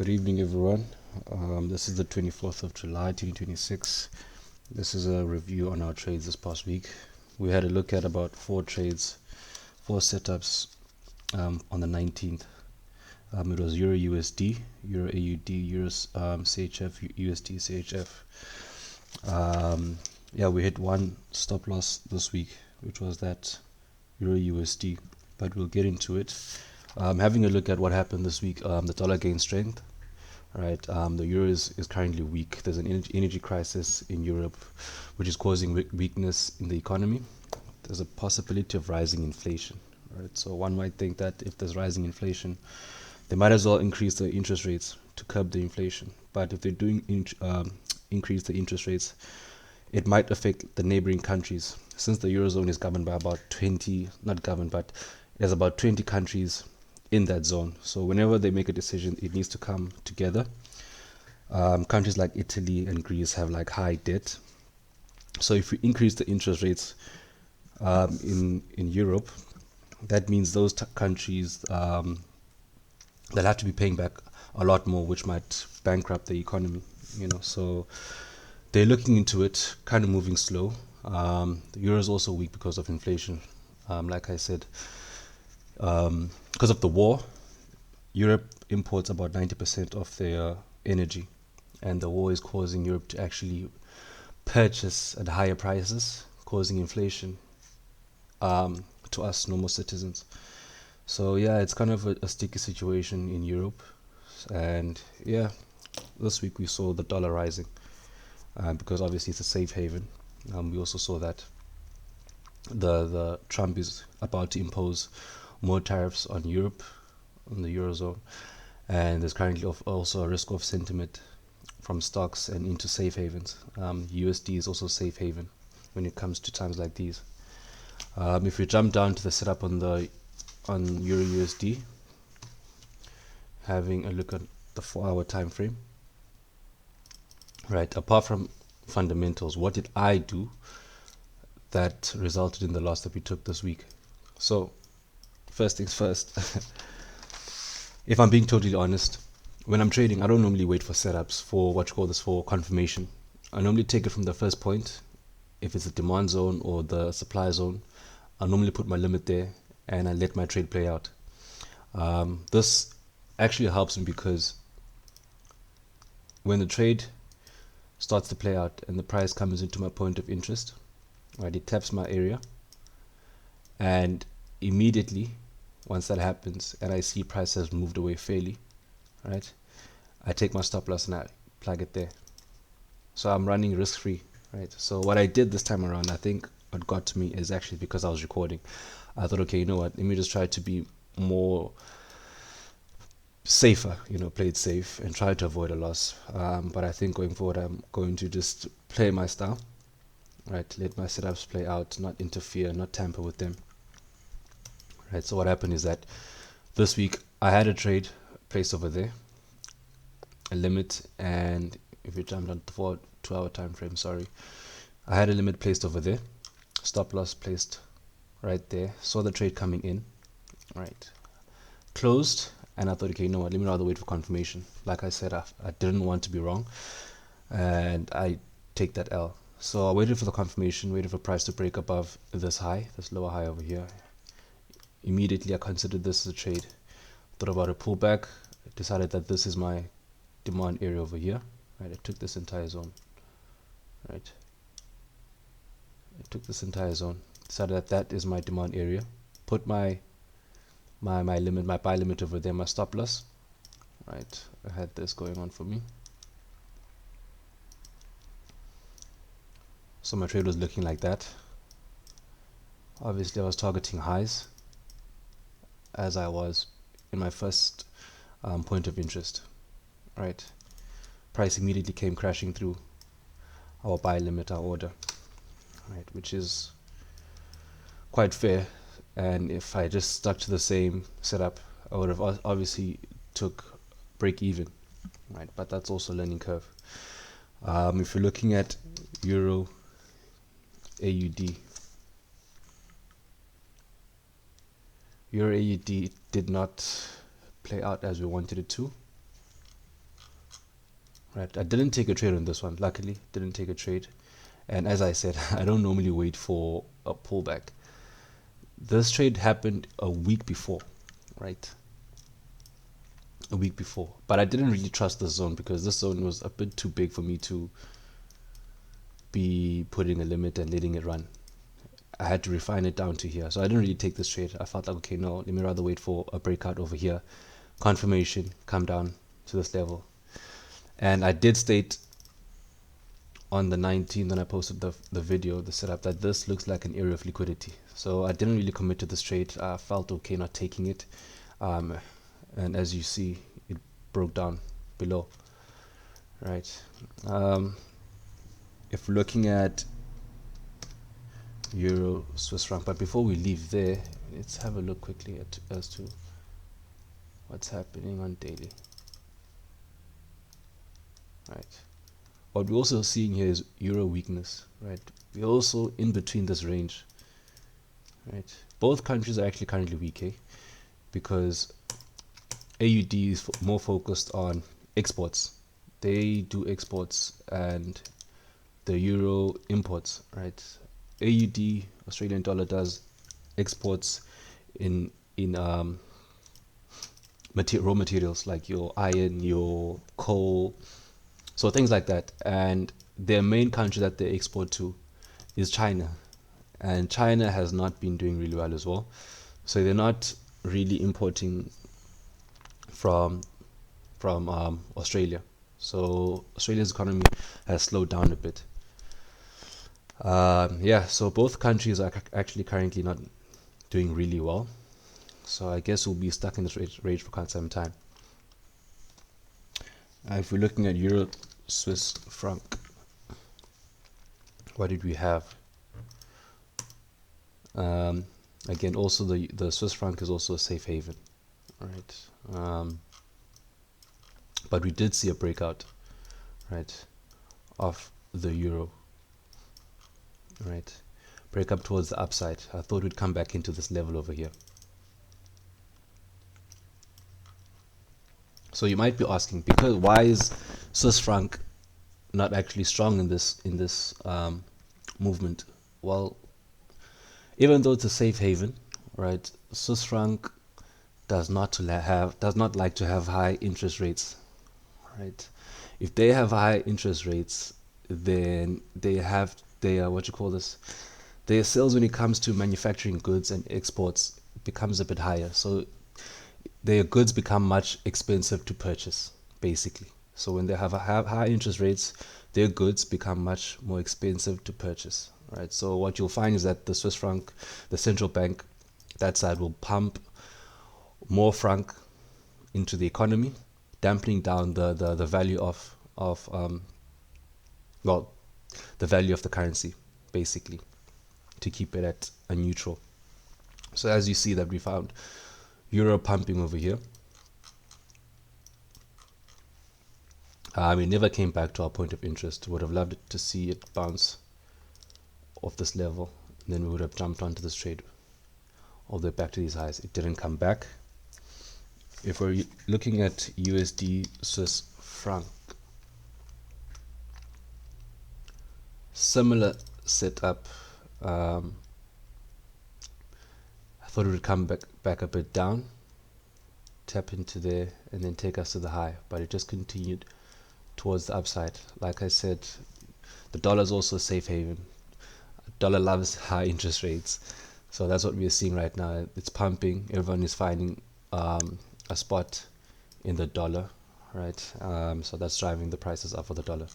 Good evening, everyone. This is the 24th of July 2026. This is a review on our trades this past week. We had a look at about four setups on the 19th. It was EURUSD, EURAUD, EURCHF, USDCHF. We hit one stop loss this week, which was that EURUSD, but we'll get into it. Having a look at what happened this week, the dollar gained strength. Right, the euro is currently weak. There's an energy crisis in Europe, which is causing weakness in the economy. There's a possibility of rising inflation. Right, so one might think that if there's rising inflation, they might as well increase the interest rates to curb the inflation. But if they're doing increase the interest rates, it might affect the neighboring countries. Since the eurozone is governed by about 20, not governed, but there's about 20 countries in that zone. So whenever they make a decision, it needs to come together. Countries like Italy and Greece have like high debt. So if we increase the interest rates in Europe, that means those countries they'll have to be paying back a lot more, which might bankrupt the economy. So they're looking into it, kind of moving slow. The euro is also weak because of inflation. Like I said, because of the war, Europe imports about 90% of their energy, and the war is causing Europe to actually purchase at higher prices, causing inflation to us normal citizens. So yeah, it's kind of a sticky situation in Europe. And yeah, this week we saw the dollar rising because obviously it's a safe haven. We also saw that the Trump is about to impose more tariffs on Europe, on the eurozone, and there's currently also a risk of sentiment from stocks and into safe havens. USD is also a safe haven when it comes to times like these. If we jump down to the setup on EURUSD, having a look at the 4-hour time frame. Right, apart from fundamentals, what did I do that resulted in the loss that we took this week? So first things first, if I'm being totally honest, when I'm trading, I don't normally wait for setups for confirmation. I normally take it from the first point. If it's a demand zone or the supply zone, I normally put my limit there and I let my trade play out. This actually helps me because when the trade starts to play out and the price comes into my point of interest, right, it taps my area, and immediately once that happens and I see price has moved away fairly, right, I take my stop loss and I plug it there. So I'm running risk free, right? So what I did this time around, I think what got to me is actually because I was recording. I thought, okay, you know what, let me just try to be more safer, play it safe and try to avoid a loss. But I think going forward, I'm going to just play my style, right? Let my setups play out, not interfere, not tamper with them. Right, so what happened is that this week I had a trade placed over there, a limit, and if you jumped on the 2-hour time frame, I had a limit placed over there, stop loss placed right there, saw the trade coming in, right, closed, and I thought, okay, you know what, let me rather wait for confirmation. Like I said, I didn't want to be wrong, and I take that L. So I waited for the confirmation, waited for price to break above this lower high over here. Immediately I considered this as a trade, thought about a pullback, decided that this is my demand area over here, right? I took this entire zone, right? Decided that that is my demand area, put my limit, my buy limit over there, my stop loss, right? I had this going on for me. So my trade was looking like that. Obviously I was targeting highs as I was in my first point of interest, right? Price immediately came crashing through our buy limit, our order, right, which is quite fair. And if I just stuck to the same setup, I would have obviously took break even, right? But that's also a learning curve. If you're looking at Euro AUD, Euro AUD did not play out as we wanted it to. right? I didn't take a trade on this one, luckily didn't take a trade. And as I said, I don't normally wait for a pullback. This trade happened a week before, right? A week before, but I didn't really trust this zone because this zone was a bit too big for me to be putting a limit and letting it run. I had to refine it down to here, so I didn't really take this trade. I felt like, okay, no, let me rather wait for a breakout over here, confirmation, come down to this level. And I did state on the 19th when I posted the video, the setup, that this looks like an area of liquidity. So I didn't really commit to this trade. I felt okay not taking it, and as you see, it broke down below, right? If we're looking at Euro Swiss franc, but before we leave there, let's have a look quickly as to what's happening on daily, right? What we're also seeing here is euro weakness, right? We're also in between this range, right? Both countries are actually currently weak, because AUD is more focused on exports. They do exports, and the euro imports, right? AUD, Australian dollar, does exports in raw materials like your iron, your coal, so things like that. And their main country that they export to is China, and China has not been doing really well as well. So they're not really importing from Australia. So Australia's economy has slowed down a bit. Yeah, so both countries are actually currently not doing really well. So I guess we'll be stuck in this range for quite some time. If we're looking at Euro Swiss franc, what did we have? Again, also the Swiss franc is also a safe haven, right? But we did see a breakout, right, of the euro, right? Break up towards the upside. I thought we'd come back into this level over here. So you might be asking, because why is Swiss franc not actually strong in this movement? Well, even though it's a safe haven, right, Swiss franc does not like to have high interest rates, right? If they have high interest rates, then they have their their sales when it comes to manufacturing goods and exports becomes a bit higher. So their goods become much expensive to purchase, basically. So when they have high interest rates, their goods become much more expensive to purchase, right? So what you'll find is that the Swiss franc, the central bank, that side will pump more franc into the economy, dampening down the value of the value of the currency, basically, to keep it at a neutral. So as you see that we found euro pumping over here. We never came back to our point of interest. Would have loved to see it bounce off this level, and then we would have jumped onto this trade all the way back to these highs. It didn't come back. If we're looking at USD Swiss franc, similar setup. I thought it would come back a bit down, tap into there, and then take us to the high, but it just continued towards the upside. Like I said, the dollar is also a safe haven. Dollar loves high interest rates, so that's what we're seeing right now. It's pumping. Everyone is finding a spot in the dollar, right? So that's driving the prices up for the dollar.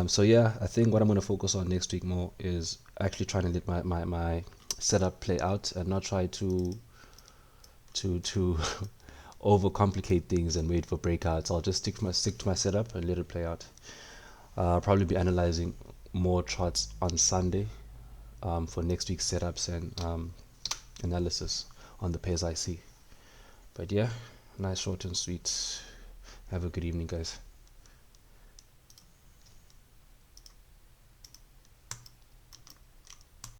So yeah, I think what I'm going to focus on next week more is actually trying to let my setup play out and not try to overcomplicate things and wait for breakouts. I'll just stick to my setup and let it play out. I'll probably be analyzing more charts on Sunday for next week's setups and analysis on the pairs I see. But yeah, nice, short and sweet. Have a good evening, guys.